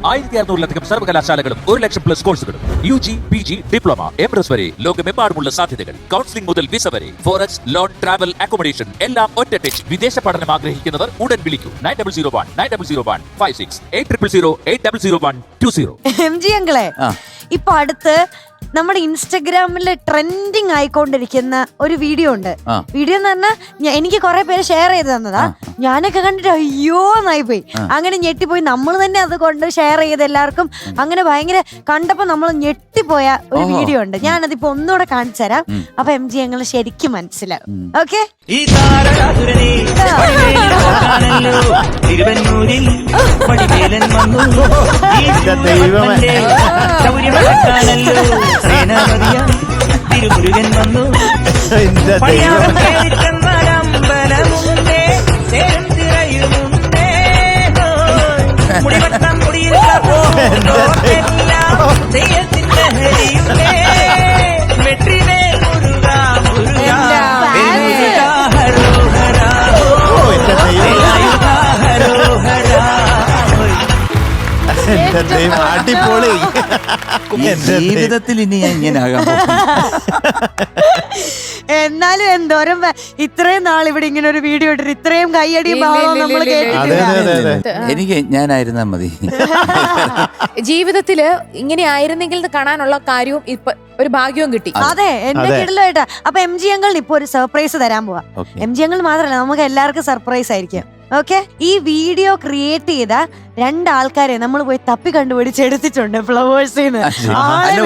1600-ലധികം സർവകലാശാലകളും 1,00,000+ കോഴ്സുകളും UG, PG, diploma, MRS വരെ ലോകമെമ്പാടുമുള്ള സാധ്യതകൾ. കൗൺസിലിംഗ് മുതൽ വിസ വരെ, ഫോറക്സ്, ലോൺ, ട്രാവൽ, അക്കോമഡേഷൻ എല്ലാം ഒറ്റ ടച്ച്. വിദേശ പഠനം ആഗ്രഹിക്കുന്നവർ ഉടൻ വിളിക്കൂ 9001-9001-56 8000-8001-20. MG അങ്കിളെ, ഇപ്പൊ അടുത്ത് നമ്മുടെ ഇൻസ്റ്റഗ്രാമില് ട്രെൻഡിങ് ആയിക്കൊണ്ടിരിക്കുന്ന ഒരു വീഡിയോ ഉണ്ട്. വീഡിയോ എന്ന് പറഞ്ഞാൽ എനിക്ക് കുറെ പേര് ഷെയർ ചെയ്ത് തന്നതാ. ഞാനൊക്കെ കണ്ടിട്ട് അയ്യോ എന്നായി പോയി. അങ്ങനെ ഞെട്ടിപ്പോയി. നമ്മൾ തന്നെ അത് കൊണ്ട് ഷെയർ ചെയ്ത് എല്ലാവർക്കും അങ്ങനെ ഭയങ്കര കണ്ടപ്പോ നമ്മൾ ഞെട്ടിപ്പോയ ഒരു വീഡിയോ ഉണ്ട്. ഞാനതിപ്പോ ഒന്നുകൂടെ കാണിച്ചു തരാം. അപ്പൊ MG ഞങ്ങൾ ശരിക്കും മനസ്സിലാവും. ഓക്കെ, തിരുമുരുകൻ വന്നു മുടിവട്ടം മുടിയിൽ വെற்றிവേ മുരുക മുരുക അടിപൊളി. ജീവിതത്തിൽ ഇനി ഞാൻ ഇങ്ങനെ ആകാൻ എന്നാലും എന്തോരം ഇത്രയും നാൾ ഇവിടെ ഇങ്ങനെ ഒരു വീഡിയോ ഇട്ടിട്ട് ഇത്രയും കയ്യടിയും ബഹളവും നമ്മൾ കേട്ടിട്ടില്ല. എനിക്ക് ഞാനായിരുന്നാ മതി. ജീവിതത്തില് ഇങ്ങനെ ആയിരുന്നെങ്കിൽ കാണാനുള്ള കാര്യവും ഇപ്പൊ ഒരു ഭാഗ്യവും കിട്ടി. അതെ, എന്റെ കിടലായിട്ടാ. അപ്പൊ MG അങ്കിളിന് ഇപ്പൊ ഒരു സർപ്രൈസ് തരാൻ പോവാ. MG അങ്കിൾ മാത്രല്ല, നമുക്ക് എല്ലാവർക്കും സർപ്രൈസ് ആയിരിക്കും. ഓക്കെ, ഈ വീഡിയോ ക്രിയേറ്റ് ചെയ്ത 2 ആൾക്കാരെ നമ്മൾ പോയി തപ്പി കണ്ടുപിടിച്ചെടുത്തിട്ടുണ്ട് ഫ്ലവേഴ്സിന്ന്.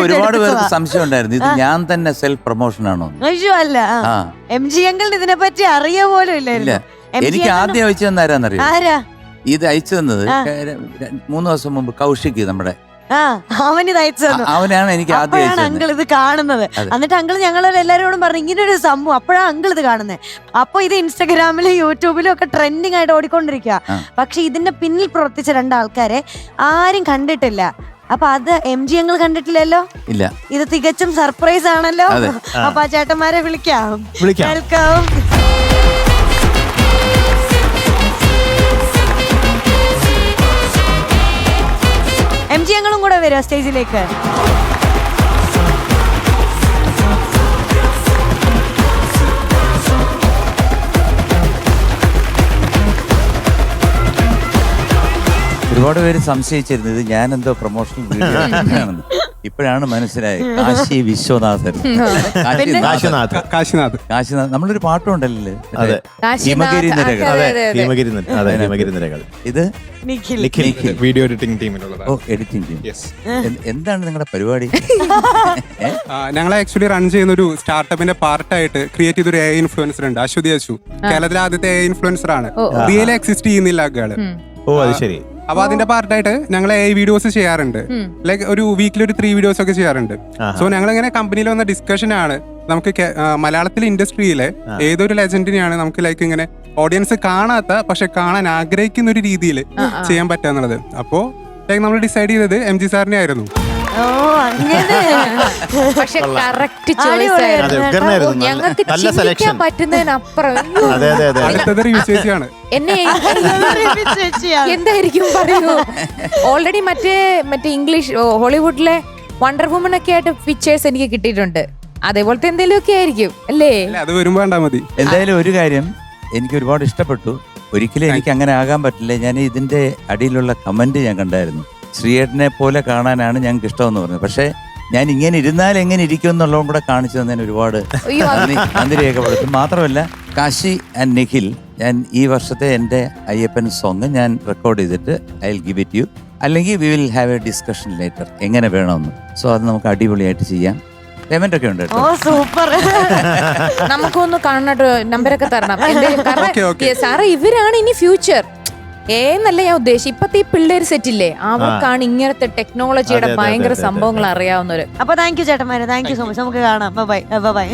ഒരുപാട് പേർക്ക് സംശയം ഉണ്ടായിരുന്നു ഇത് ഞാൻ തന്നെ സെൽഫ് പ്രൊമോഷൻ ആണോ. അയ്യോ അല്ല, MG അങ്കിളിന് ഇതിനെ പറ്റി അറിയ പോലും ഇല്ലായിരുന്നു. എനിക്ക് ആദ്യം അയച്ചു തന്നാരാന്നറിയാം. ആരാ ഇത് അയച്ചു തന്നത്? 3 ദിവസം മുമ്പ് കൗശിക്, നമ്മുടെ അവന് അയച്ചു തന്നു. അവനാണ് എനിക്ക് ആദ്യം അങ്കിൾ ഇത് കാണുന്നത്. എന്നിട്ട് അങ്കിൾ ഞങ്ങളോട് എല്ലാവരോടും പറഞ്ഞു ഇങ്ങനെ ഒരു സംഭവം. അപ്പോഴാണ് അങ്കിൾ ഇത് കാണുന്നത്. അപ്പൊ ഇത് ഇൻസ്റ്റാഗ്രാമിലും യൂട്യൂബിലും ഒക്കെ ട്രെൻഡിങ് ആയിട്ട് ഓടിക്കൊണ്ടിരിക്കുക. പക്ഷെ ഇതിന്റെ പിന്നിൽ പ്രവർത്തിച്ച 2 ആൾക്കാരെ ആരും കണ്ടിട്ടില്ല. അപ്പൊ അത് MG അങ്കിൾ കണ്ടിട്ടില്ലല്ലോ. ഇല്ല, ഇത് തികച്ചും സർപ്രൈസ് ആണല്ലോ. അപ്പൊ ആ ചേട്ടന്മാരെ വിളിക്കാം. വെൽക്കം. MG അങ്കിളും കൂടെ വരാം സ്റ്റേജിലേക്ക്. ഒരുപാട് പേര് സംശയിച്ചിരുന്നത് ഞാൻ എന്തോ പ്രൊമോഷണൽ വീഡിയോ ആണെന്ന്. ഇപ്പോഴാണ് മനസ്സിലായത്. കാശി വിശ്വനാഥൻ, കാശിനാഥ്. നമ്മളൊരു പാട്ടുണ്ടല്ലേ, ഹിമഗിരി നിരകൾ. ഇത് വീഡിയോ എഡിറ്റിംഗ് ടീമിലുള്ള. ഓ, എഡിറ്റിംഗ് ടീം. എന്താണ് നിങ്ങളുടെ പരിപാടി? ഞങ്ങൾ ആക്ച്വലി റൺ ചെയ്യുന്ന ഒരു സ്റ്റാർട്ടപ്പിന്റെ പാർട്ടായിട്ട് ക്രിയേറ്റ് ചെയ്തൊരു AI ഇൻഫ്ലുവൻസർ ഉണ്ട്, അശ്വതി അശു. കേരളത്തിലെ ആദ്യത്തെ AI ഇൻഫ്ലുവൻസർ ആണ്. റിയൽ എക്സിസ്റ്റ് ചെയ്യുന്നില്ല ആള്. ഓ, അത് ശരി. അപ്പൊ അതിന്റെ പാർട്ടായിട്ട് ഞങ്ങൾ AI വീഡിയോസ് ചെയ്യാറുണ്ട്. ലൈക്ക് ഒരു വീക്കിൽ ഒരു 3 വീഡിയോസ് ഒക്കെ ചെയ്യാറുണ്ട്. സോ ഞങ്ങൾ ഇങ്ങനെ കമ്പനിയിൽ വന്ന ഡിസ്കഷൻ ആണ്, നമുക്ക് മലയാളത്തിലെ ഇൻഡസ്ട്രിയിലെ ഏതൊരു ലെജൻഡിനെയാണ് നമുക്ക് ലൈക്ക് ഇങ്ങനെ ഓഡിയൻസ് കാണാത്ത പക്ഷെ കാണാൻ ആഗ്രഹിക്കുന്ന ഒരു രീതിയിൽ ചെയ്യാൻ പറ്റുക എന്നുള്ളത്. അപ്പോ ലൈക്ക് നമ്മൾ ഡിസൈഡ് ചെയ്തത് MG സാറിനെ ആയിരുന്നു. പക്ഷെ കറക്റ്റ് ചോയ്സ് ആയിരുന്നു. ഞങ്ങൾക്ക് ചിന്തിക്കാൻ പറ്റുന്നതിനപ്പുറം അടുത്തത് റിവിശേഷിയാണ്. എന്നെ എന്തായിരിക്കും പറയൂ. ഓൾറെഡി മറ്റേ ഇംഗ്ലീഷ് ഹോളിവുഡിലെ വണ്ടർ വുമൺ ഒക്കെ ആയിട്ട് പിക്ചേഴ്സ് എനിക്ക് കിട്ടിയിട്ടുണ്ട്. അതേപോലത്തെ എന്തെങ്കിലും ഒക്കെ ആയിരിക്കും അല്ലേ? അത് വരുമ്പോ കണ്ടാ മതി. എന്തായാലും ഒരു കാര്യം എനിക്ക് ഒരുപാട് ഇഷ്ടപ്പെട്ടു. ഒരിക്കലും എനിക്ക് അങ്ങനെ ആകാൻ പറ്റില്ല. ഞാൻ ഇതിന്റെ അടിയിലുള്ള കമന്റ് ഞാൻ കണ്ടായിരുന്നു. ശ്രീയേട്ടനെ പോലെ കാണാനാണ് ഞങ്ങൾക്ക് ഇഷ്ടമെന്ന് പറഞ്ഞത്. പക്ഷെ ഞാൻ ഇങ്ങനെ ഇരുന്നാൽ എങ്ങനെ ഇരിക്കും എന്നുള്ളതും കൂടെ കാണിച്ചു തന്നതിന് ഒരുപാട് നന്ദി രേഖപ്പെടുത്തും. മാത്രമല്ല കാശി ആൻഡ് നിഖിൽ, ഞാൻ ഈ വർഷത്തെ എൻ്റെ അയ്യപ്പൻ സോങ് ഞാൻ റെക്കോർഡ് ചെയ്തിട്ട് I will give it you. അല്ലെങ്കിൽ we will have a discussion later എങ്ങനെ വേണമെന്ന്. സോ അത് നമുക്ക് അടിപൊളിയായിട്ട് ചെയ്യാം. പേയ്മെന്റ് ഒക്കെ ഉണ്ട്. നമുക്കൊന്ന് കാണാട്ട് നമ്പരൊക്കെ തരണം സാറേ. ഇവരാണ് ഇനി ഫ്യൂച്ചർ എന്നല്ല ഞാൻ ഉദ്ദേശിച്ചു. ഇപ്പത്തെ ഈ പിള്ളേര് സെറ്റില്ലേ, അവർക്കാണ് ഇങ്ങനത്തെ ടെക്നോളജിയുടെ ഭയങ്കര സംഭവങ്ങൾ അറിയാവുന്നവര്. അപ്പൊ താങ്ക് യു ചേട്ടന്മാരെ, താങ്ക് യു സോ മച്ച്. നമുക്ക് കാണാം. Bye by.